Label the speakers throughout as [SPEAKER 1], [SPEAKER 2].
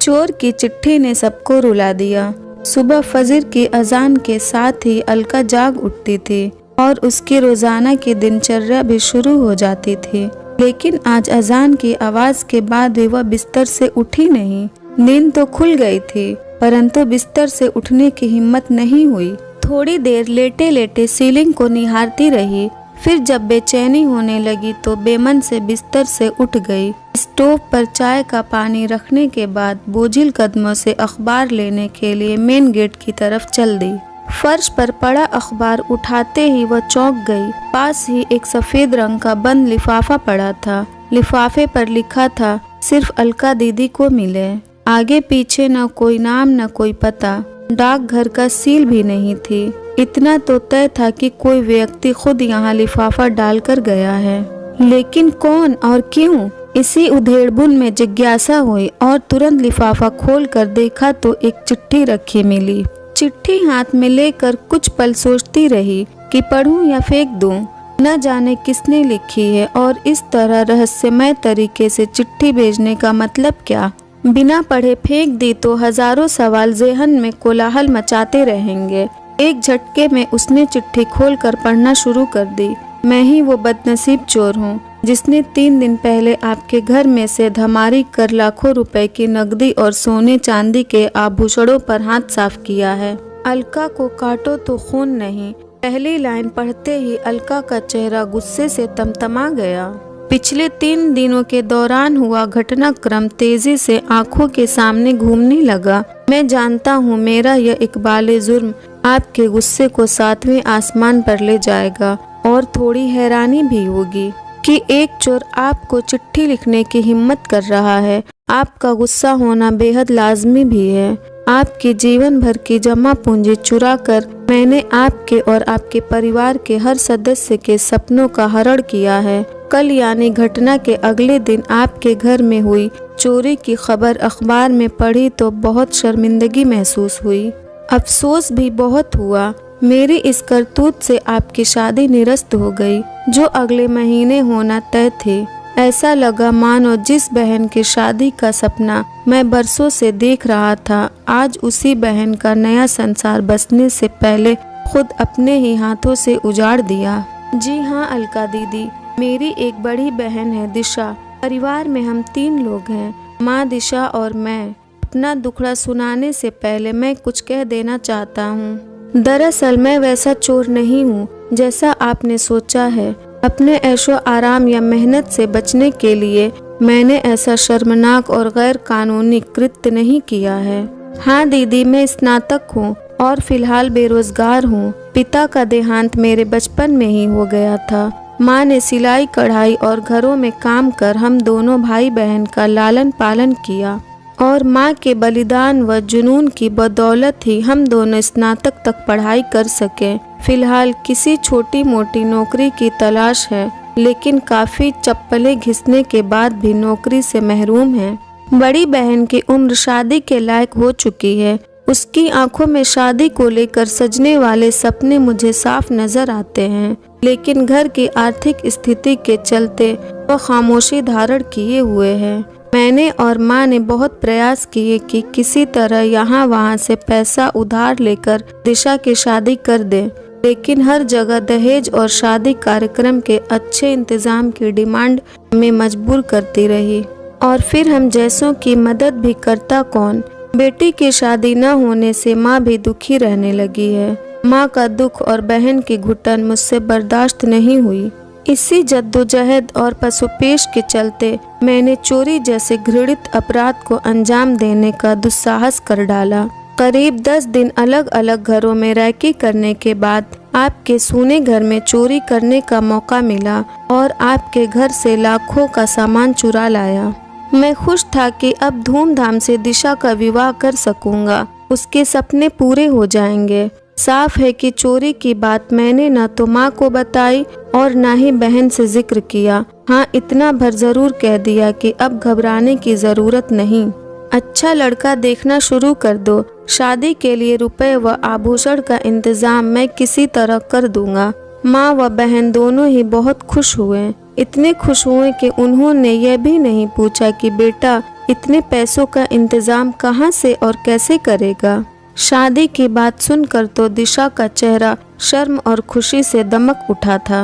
[SPEAKER 1] चोर की चिट्ठी ने सबको रुला दिया। सुबह फजर की अजान के साथ ही अलका जाग उठती थी और उसकी रोजाना की दिनचर्या भी शुरू हो जाती थी। लेकिन आज अजान की आवाज के बाद भी वह बिस्तर से उठी नहीं। नींद तो खुल गई थी, परंतु बिस्तर से उठने की हिम्मत नहीं हुई। थोड़ी देर लेटे लेटे सीलिंग को निहारती रही। फिर जब बेचैनी होने लगी तो बेमन से बिस्तर से उठ गई। स्टोव पर चाय का पानी रखने के बाद बोझिल कदमों से अखबार लेने के लिए मेन गेट की तरफ चल दी। फर्श पर पड़ा अखबार उठाते ही वह चौंक गई। पास ही एक सफेद रंग का बंद लिफाफा पड़ा था। लिफाफे पर लिखा था, सिर्फ अलका दीदी को मिले। आगे पीछे न कोई नाम न कोई पता, डाकघर का सील भी नहीं थी। इतना तो तय था कि कोई व्यक्ति खुद यहाँ लिफाफा डालकर गया है, लेकिन कौन और क्यों? इसी उधेड़बुन में जिज्ञासा हुई और तुरंत लिफाफा खोलकर देखा तो एक चिट्ठी रखी मिली। चिट्ठी हाथ में लेकर कुछ पल सोचती रही कि पढूं या फेंक दूं। न जाने किसने लिखी है और इस तरह रहस्यमय तरीके से चिट्ठी भेजने का मतलब क्या। बिना पढ़े फेंक दी तो हजारों सवाल ज़हन में कोलाहल मचाते रहेंगे। एक झटके में उसने चिट्ठी खोलकर पढ़ना शुरू कर दी। मैं ही वो बदनसीब चोर हूँ जिसने 3 दिन पहले आपके घर में से धमारी कर लाखों रुपए की नकदी और सोने चांदी के आभूषणों पर हाथ साफ किया है। अलका को काटो तो खून नहीं। पहली लाइन पढ़ते ही अलका का चेहरा गुस्से से तमतमा गया। पिछले 3 दिनों के दौरान हुआ घटनाक्रम तेजी से आंखों के सामने घूमने लगा। मैं जानता हूँ मेरा यह इकबाल जुर्म आपके गुस्से को 7वें आसमान पर ले जाएगा और थोड़ी हैरानी भी होगी कि एक चोर आपको चिट्ठी लिखने की हिम्मत कर रहा है। आपका गुस्सा होना बेहद लाजमी भी है। आपके जीवन भर की जमा पूंजी चुरा कर मैंने आपके और आपके परिवार के हर सदस्य के सपनों का हरण किया है। कल यानी घटना के अगले दिन आपके घर में हुई चोरी की खबर अखबार में पढ़ी तो बहुत शर्मिंदगी महसूस हुई। अफसोस भी बहुत हुआ। मेरी इस करतूत से आपकी शादी निरस्त हो गई जो अगले महीने होना तय थी। ऐसा लगा मानो जिस बहन की शादी का सपना मैं बरसों से देख रहा था, आज उसी बहन का नया संसार बसने से पहले खुद अपने ही हाथों से उजाड़ दिया। जी हाँ अलका दीदी, मेरी एक बड़ी बहन है दिशा। परिवार में हम 3 लोग हैं, माँ, दिशा और मैं। अपना दुखड़ा सुनाने से पहले मैं कुछ कह देना चाहता हूँ। दरअसल मैं वैसा चोर नहीं हूँ जैसा आपने सोचा है। अपने ऐशो आराम या मेहनत से बचने के लिए मैंने ऐसा शर्मनाक और गैर कानूनी कृत्य नहीं किया है। हाँ दीदी, मैं स्नातक हूँ और फिलहाल बेरोजगार हूँ। पिता का देहांत मेरे बचपन में ही हो गया था। माँ ने सिलाई कढ़ाई और घरों में काम कर हम दोनों भाई बहन का लालन पालन किया और माँ के बलिदान व जुनून की बदौलत ही हम दोनों स्नातक तक पढ़ाई कर सके। फिलहाल किसी छोटी मोटी नौकरी की तलाश है, लेकिन काफ़ी चप्पलें घिसने के बाद भी नौकरी से महरूम है। बड़ी बहन की उम्र शादी के लायक हो चुकी है। उसकी आंखों में शादी को लेकर सजने वाले सपने मुझे साफ नजर आते हैं, लेकिन घर की आर्थिक स्थिति के चलते वह खामोशी धारण किए हुए है। मैंने और माँ ने बहुत प्रयास किए कि किसी तरह यहाँ वहाँ से पैसा उधार लेकर दिशा की शादी कर दें, लेकिन हर जगह दहेज और शादी कार्यक्रम के अच्छे इंतजाम की डिमांड में मजबूर करती रही। और फिर हम जैसों की मदद भी करता कौन। बेटी की शादी न होने से माँ भी दुखी रहने लगी है। माँ का दुख और बहन की घुटन मुझसे बर्दाश्त नहीं हुई। इसी जद्दोजहद और पसुपेश के चलते मैंने चोरी जैसे घृणित अपराध को अंजाम देने का दुस्साहस कर डाला। करीब 10 दिन अलग अलग घरों में रैकी करने के बाद आपके सूने घर में चोरी करने का मौका मिला और आपके घर से लाखों का सामान चुरा लाया। मैं खुश था कि अब धूमधाम से दिशा का विवाह कर सकूंगा, उसके सपने पूरे हो जाएंगे। साफ है कि चोरी की बात मैंने न तो माँ को बताई और न ही बहन से जिक्र किया। हाँ, इतना भर जरूर कह दिया कि अब घबराने की जरूरत नहीं। अच्छा लड़का देखना शुरू कर दो। शादी के लिए रुपए व आभूषण का इंतजाम मैं किसी तरह कर दूंगा। माँ व बहन दोनों ही बहुत खुश हुए। इतने खुश हुए कि उन्होंने यह भी नहीं पूछा कि बेटा इतने पैसों का इंतजाम कहाँ से और कैसे करेगा। शादी की बात सुनकर तो दिशा का चेहरा शर्म और खुशी से दमक उठा था।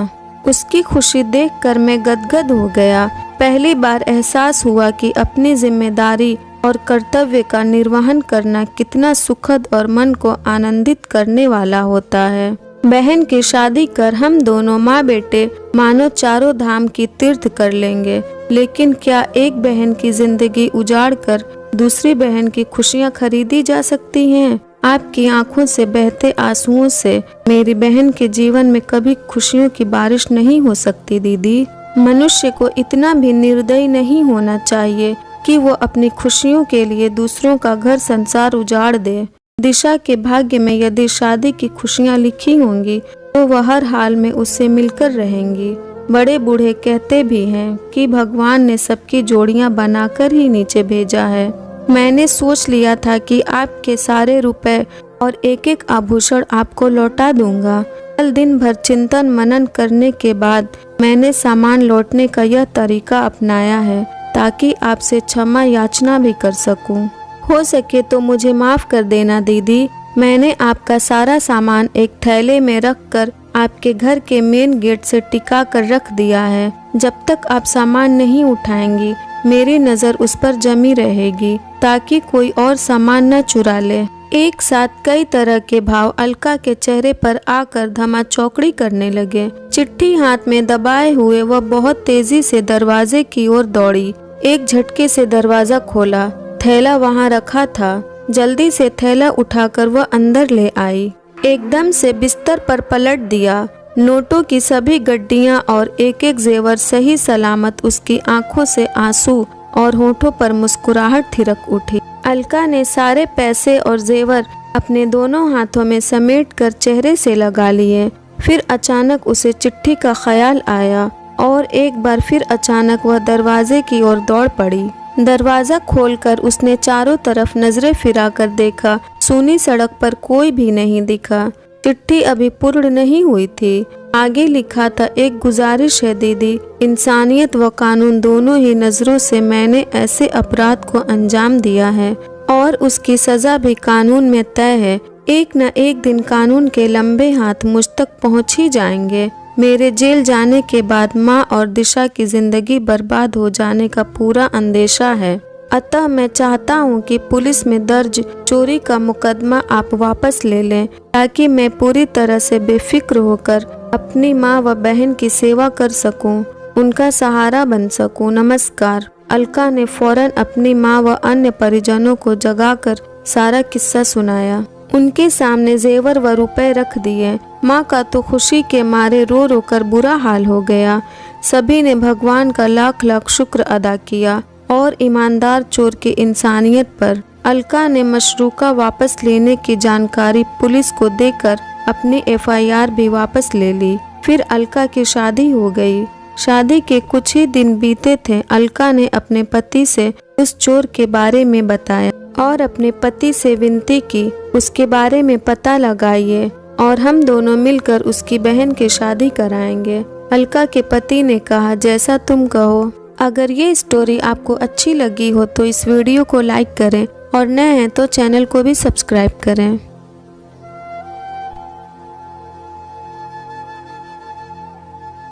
[SPEAKER 1] उसकी खुशी देखकर मैं गदगद हो गया। पहली बार एहसास हुआ कि अपनी जिम्मेदारी और कर्तव्य का निर्वहन करना कितना सुखद और मन को आनंदित करने वाला होता है। बहन की शादी कर हम दोनों माँ बेटे मानो चारों धाम की तीर्थ कर लेंगे, लेकिन क्या एक बहन की जिंदगी उजाड़ कर दूसरी बहन की खुशियाँ खरीदी जा सकती हैं? आपकी आंखों से बहते आंसुओं से मेरी बहन के जीवन में कभी खुशियों की बारिश नहीं हो सकती दीदी। मनुष्य को इतना भी निर्दयी नहीं होना चाहिए कि वो अपनी खुशियों के लिए दूसरों का घर संसार उजाड़ दे। दिशा के भाग्य में यदि शादी की खुशियाँ लिखी होंगी तो वह हर हाल में उससे मिलकर रहेंगी। बड़े बूढ़े कहते भी हैं कि भगवान ने सबकी जोड़ियां बनाकर ही नीचे भेजा है। मैंने सोच लिया था कि आपके सारे रुपए और एक एक आभूषण आपको लौटा दूंगा। कल दिन भर चिंतन मनन करने के बाद मैंने सामान लौटने का यह तरीका अपनाया है ताकि आपसे क्षमा याचना भी कर सकूं। हो सके तो मुझे माफ कर देना दीदी। मैंने आपका सारा सामान एक थैले में रखकर आपके घर के मेन गेट से टिका कर रख दिया है। जब तक आप सामान नहीं उठाएंगी मेरी नज़र उस पर जमी रहेगी ताकि कोई और सामान न चुरा ले। एक साथ कई तरह के भाव अलका के चेहरे पर आकर धमाचौकड़ी करने लगे। चिट्ठी हाथ में दबाए हुए वह बहुत तेजी से दरवाजे की ओर दौड़ी। एक झटके से दरवाजा खोला। थैला वहां रखा था। जल्दी से थैला उठाकर वह अंदर ले आई। एकदम से बिस्तर पर पलट दिया। नोटों की सभी गड्डियां और एक एक जेवर सही सलामत उसकी आंखों से आंसू और होठों पर मुस्कुराहट थिरक उठी। अलका ने सारे पैसे और जेवर अपने दोनों हाथों में समेटकर चेहरे से लगा लिए। फिर अचानक उसे चिट्ठी का ख्याल आया और एक बार फिर अचानक वह दरवाजे की ओर दौड़ पड़ी। दरवाजा खोलकर उसने चारों तरफ नजरें फिराकर देखा। सूनी सड़क पर कोई भी नहीं दिखा। चिट्ठी अभी पूर्ण नहीं हुई थी। आगे लिखा था, एक गुजारिश है दीदी, इंसानियत व कानून दोनों ही नजरों से मैंने ऐसे अपराध को अंजाम दिया है और उसकी सजा भी कानून में तय है। एक न एक दिन कानून के लंबे हाथ मुझ तक पहुंच ही जाएंगे। मेरे जेल जाने के बाद माँ और दिशा की जिंदगी बर्बाद हो जाने का पूरा अंदेशा है। अतः मैं चाहता हूँ कि पुलिस में दर्ज चोरी का मुकदमा आप वापस ले लें ताकि मैं पूरी तरह से बेफिक्र होकर अपनी माँ व बहन की सेवा कर सकूं, उनका सहारा बन सकूं। नमस्कार। अलका ने फौरन अपनी माँ व अन्य परिजनों को जगाकर सारा किस्सा सुनाया। उनके सामने जेवर व रुपए रख दिए। माँ का तो खुशी के मारे रो रो कर बुरा हाल हो गया। सभी ने भगवान का लाख लाख शुक्र अदा किया और ईमानदार चोर की इंसानियत पर। अलका ने मशरूका वापस लेने की जानकारी पुलिस को देकर अपनी FIR भी वापस ले ली। फिर अलका की शादी हो गई। शादी के कुछ ही दिन बीते थे। अलका ने अपने पति से उस चोर के बारे में बताया और अपने पति से विनती की उसके बारे में पता लगाइए और हम दोनों मिलकर उसकी बहन की शादी कराएंगे। अलका के पति ने कहा, जैसा तुम कहो। अगर ये स्टोरी आपको अच्छी लगी हो तो इस वीडियो को लाइक करें और नए हैं तो चैनल को भी सब्सक्राइब करें।